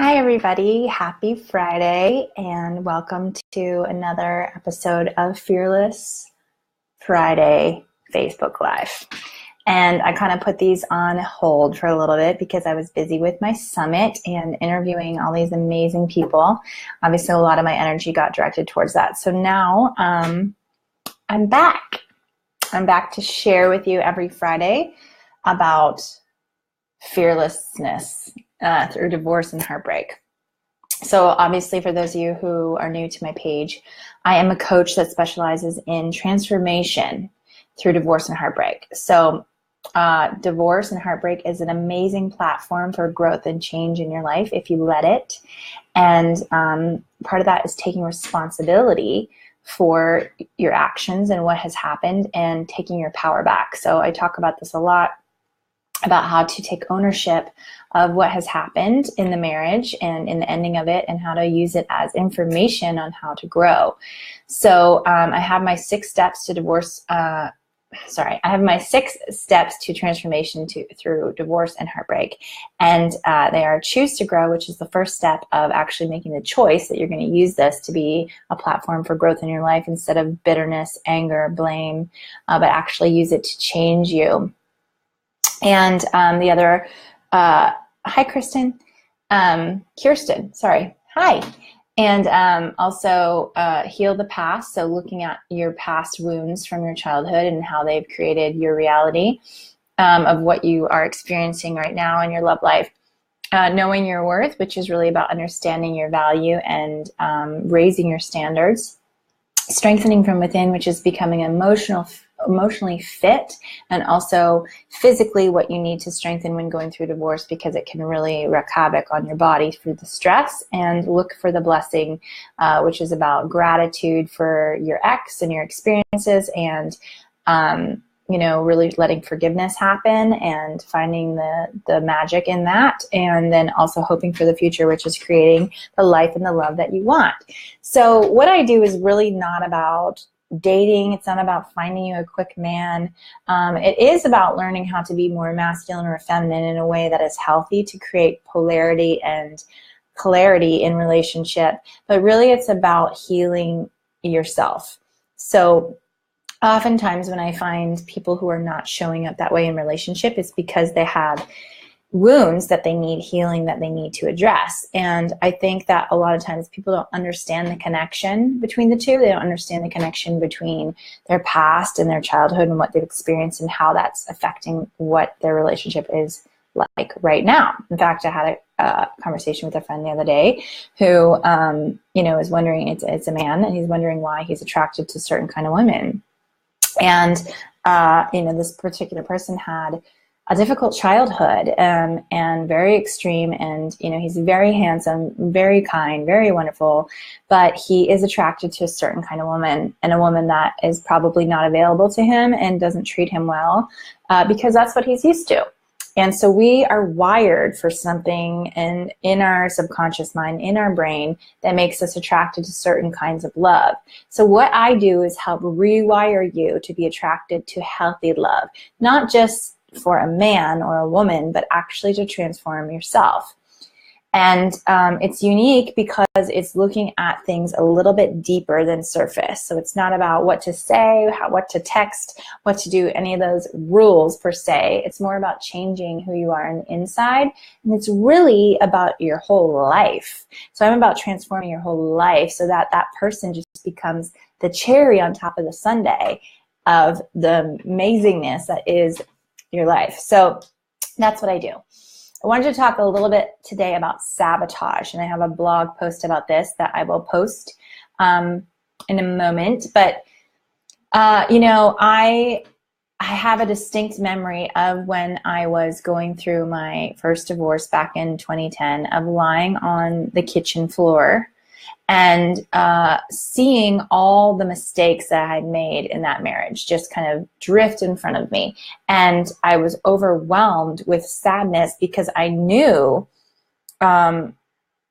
Hi, everybody. Happy Friday, and welcome to another episode of Fearless Friday Facebook Live. And I kind of put these on hold for a little bit because I was busy with my summit and interviewing all these amazing people. Obviously, a lot of my energy got directed towards that. So now I'm back. I'm back to share with you every Friday about fearlessness through divorce and heartbreak. So obviously, for those of you who are new to my page, I am a coach that specializes in transformation through divorce and heartbreak. So divorce and heartbreak is an amazing platform for growth and change in your life if you let it. And part of that is taking responsibility for your actions and what has happened and taking your power back. So I talk about this a lot, about how to take ownership of what has happened in the marriage and in the ending of it, and how to use it as information on how to grow. So I have my 6 steps to divorce. I have my 6 steps to transformation through divorce and heartbreak. And they are choose to grow, which is the first step of actually making the choice that you're going to use this to be a platform for growth in your life instead of bitterness, anger, blame, but actually use it to change you. And the other, hi, Kirsten, sorry, hi. And also heal the past, so looking at your past wounds from your childhood and how they've created your reality of what you are experiencing right now in your love life. Knowing your worth, which is really about understanding your value and raising your standards. Strengthening from within, which is becoming emotionally fit, and also physically what you need to strengthen when going through divorce, because it can really wreak havoc on your body through the stress. And look for the blessing, which is about gratitude for your ex and your experiences, and really letting forgiveness happen and finding the magic in that, and then also hoping for the future, which is creating the life and the love that you want. So what I do is really not about dating. It's not about finding you a quick man. It is about learning how to be more masculine or feminine in a way that is healthy to create polarity and clarity in relationship. But really it's about healing yourself. So oftentimes when I find people who are not showing up that way in relationship, it's because they have wounds that they need healing, that they need to address. And I think that a lot of times people don't understand the connection between the two. They don't understand the connection between their past and their childhood and what they've experienced and how that's affecting what their relationship is like right now. In fact, I had a conversation with a friend the other day who, is wondering, it's a man, and he's wondering why he's attracted to certain kind of women. And, this particular person had a difficult childhood and very extreme. And, he's very handsome, very kind, very wonderful, but he is attracted to a certain kind of woman, and a woman that is probably not available to him and doesn't treat him well because that's what he's used to. And so we are wired for something in our subconscious mind, in our brain, that makes us attracted to certain kinds of love. So what I do is help rewire you to be attracted to healthy love, not just for a man or a woman, but actually to transform yourself. And it's unique because it's looking at things a little bit deeper than surface. So it's not about what to say, what to text, what to do, any of those rules per se. It's more about changing who you are on the inside. And it's really about your whole life. So I'm about transforming your whole life so that that person just becomes the cherry on top of the sundae of the amazingness that is your life. So that's what I do. I wanted to talk a little bit today about sabotage, and I have a blog post about this that I will post in a moment. But I have a distinct memory of when I was going through my first divorce back in 2010, of lying on the kitchen floor and seeing all the mistakes that I had made in that marriage just kind of drift in front of me. And I was overwhelmed with sadness because I knew that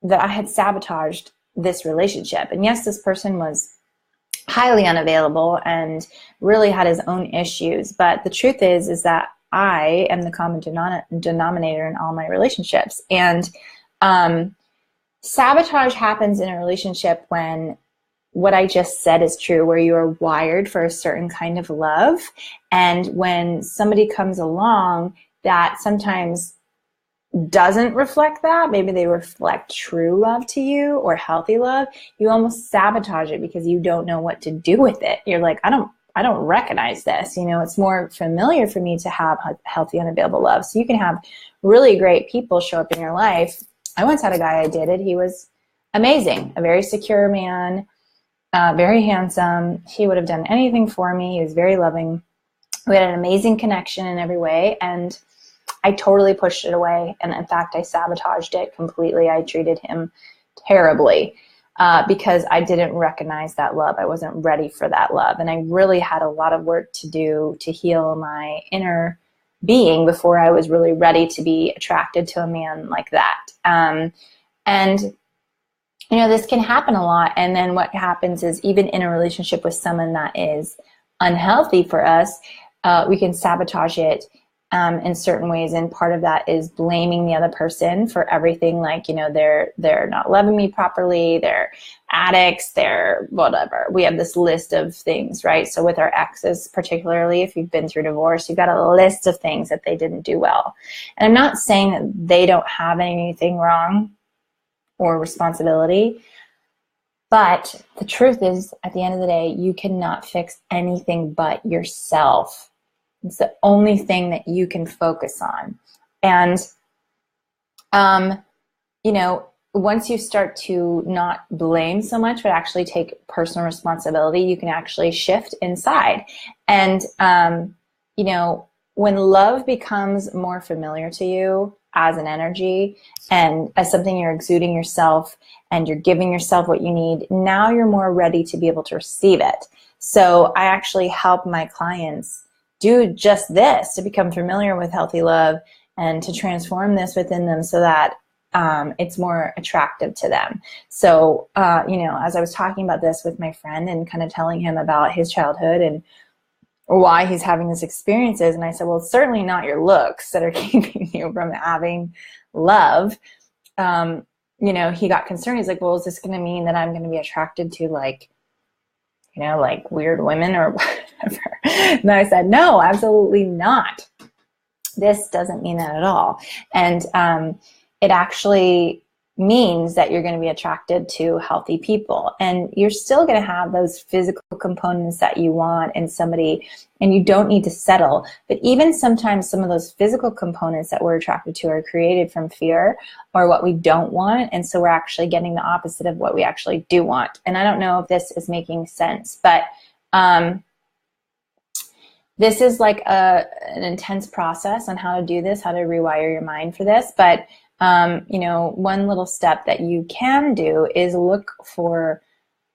I had sabotaged this relationship. And yes, this person was highly unavailable and really had his own issues. But the truth is that I am the common denominator in all my relationships. And Sabotage happens in a relationship when what I just said is true, where you are wired for a certain kind of love. And when somebody comes along that sometimes doesn't reflect that, maybe they reflect true love to you or healthy love, you almost sabotage it because you don't know what to do with it. You're like, I don't recognize this. It's more familiar for me to have healthy, unavailable love. So you can have really great people show up in your life. I once had a guy I dated. He was amazing, a very secure man, very handsome. He would have done anything for me. He was very loving. We had an amazing connection in every way, and I totally pushed it away. And in fact, I sabotaged it completely. I treated him terribly because I didn't recognize that love. I wasn't ready for that love. And I really had a lot of work to do to heal my inner being before I was really ready to be attracted to a man like that. And this can happen a lot. And then what happens is, even in a relationship with someone that is unhealthy for us, we can sabotage it in certain ways. And part of that is blaming the other person for everything. Like, they're not loving me properly. They're addicts. They're whatever. We have this list of things, right? So with our exes, particularly if you've been through divorce, you've got a list of things that they didn't do well. And I'm not saying that they don't have anything wrong or responsibility, but the truth is, at the end of the day, you cannot fix anything but yourself. It's the only thing that you can focus on. And, once you start to not blame so much, but actually take personal responsibility, you can actually shift inside. And, when love becomes more familiar to you as an energy and as something you're exuding yourself and you're giving yourself what you need, now you're more ready to be able to receive it. So I actually help my clients do just this, to become familiar with healthy love and to transform this within them so that it's more attractive to them. So, as I was talking about this with my friend and kind of telling him about his childhood and why he's having these experiences, and I said, well, it's certainly not your looks that are keeping you from having love. He got concerned. He's like, well, is this going to mean that I'm going to be attracted to like weird women or whatever? And I said, no, absolutely not. This doesn't mean that at all. And it actually means that you're going to be attracted to healthy people, and you're still going to have those physical components that you want in somebody, and you don't need to settle. But even sometimes some of those physical components that we're attracted to are created from fear or what we don't want, and so we're actually getting the opposite of what we actually do want. And I don't know if this is making sense, but this is like an intense process on how to do this, how to rewire your mind for this. But one little step that you can do is look for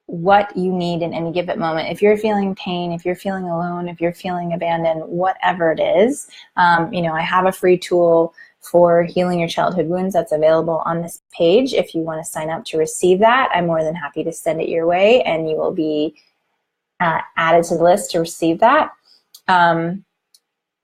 what you need in any given moment. If you're feeling pain, if you're feeling alone, if you're feeling abandoned, whatever it is, I have a free tool for healing your childhood wounds that's available on this page. If you want to sign up to receive that, I'm more than happy to send it your way, and you will be added to the list to receive that.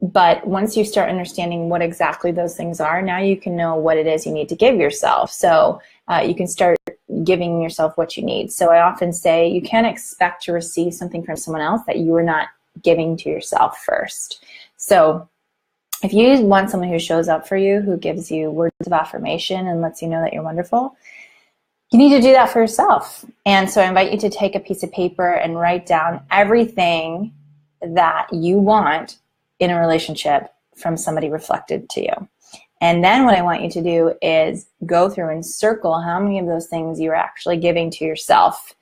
But once you start understanding what exactly those things are, now you can know what it is you need to give yourself. So you can start giving yourself what you need. So I often say you can't expect to receive something from someone else that you are not giving to yourself first. So if you want someone who shows up for you, who gives you words of affirmation and lets you know that you're wonderful, you need to do that for yourself. And so I invite you to take a piece of paper and write down everything that you want in a relationship from somebody reflected to you. And then what I want you to do is go through and circle how many of those things you're actually giving to yourself.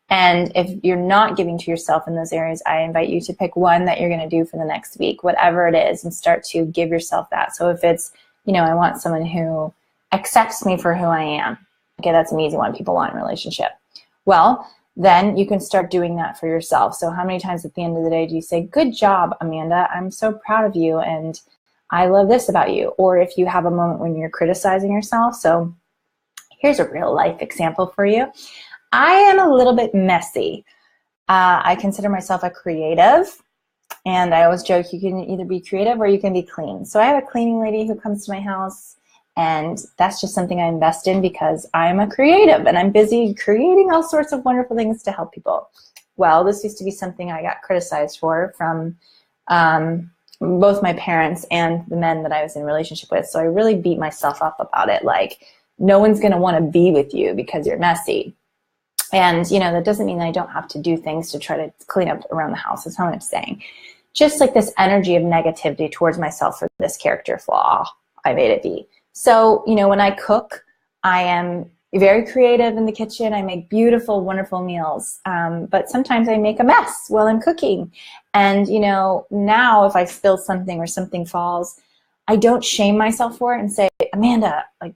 And if you're not giving to yourself in those areas, I invite you to pick one that you're going to do for the next week, whatever it is, and start to give yourself that. So if it's, I want someone who accepts me for who I am. Okay, that's an easy one people want in a relationship. Well, then you can start doing that for yourself. So how many times at the end of the day do you say, good job, Amanda, I'm so proud of you, and I love this about you? Or if you have a moment when you're criticizing yourself. So here's a real life example for you. I am a little bit messy. I consider myself a creative, and I always joke you can either be creative or you can be clean. So I have a cleaning lady who comes to my house And that's just something I invest in because I'm a creative and I'm busy creating all sorts of wonderful things to help people. Well, this used to be something I got criticized for from both my parents and the men that I was in a relationship with. So I really beat myself up about it. Like, no one's going to want to be with you because you're messy. And, you know, that doesn't mean that I don't have to do things to try to clean up around the house. That's not what I'm saying. Just like this energy of negativity towards myself for this character flaw, I made it be. So, you know, when I cook, I am very creative in the kitchen. I make beautiful, wonderful meals. But sometimes I make a mess while I'm cooking. And, you know, now if I spill something or something falls, I don't shame myself for it and say, Amanda, like,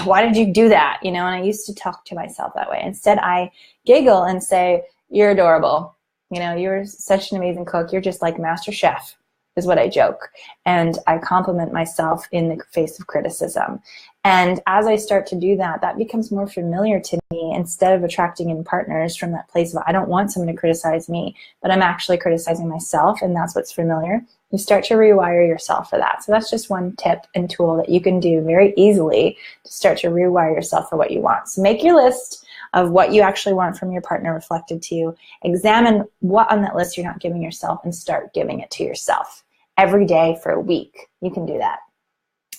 why did you do that? You know, and I used to talk to myself that way. Instead, I giggle and say, you're adorable. You know, you're such an amazing cook. You're just like Master Chef, is what I joke. And I compliment myself in the face of criticism. And as I start to do that, that becomes more familiar to me instead of attracting in partners from that place of I don't want someone to criticize me, but I'm actually criticizing myself, and that's what's familiar. You start to rewire yourself for that. So that's just one tip and tool that you can do very easily to start to rewire yourself for what you want. So make your list of what you actually want from your partner reflected to you. Examine what on that list you're not giving yourself and start giving it to yourself every day for a week. You can do that.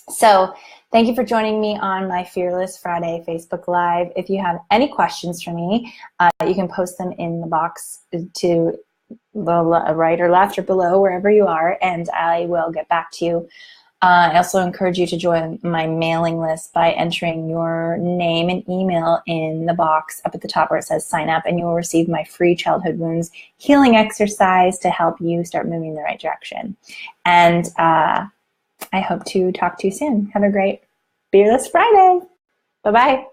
So thank you for joining me on my Fearless Friday Facebook Live. If you have any questions for me, you can post them in the box to the right or left or below, wherever you are, and I will get back to you. I also encourage you to join my mailing list by entering your name and email in the box up at the top where it says sign up, and you will receive my free childhood wounds healing exercise to help you start moving in the right direction. And I hope to talk to you soon. Have a great Fearless Friday. Bye-bye.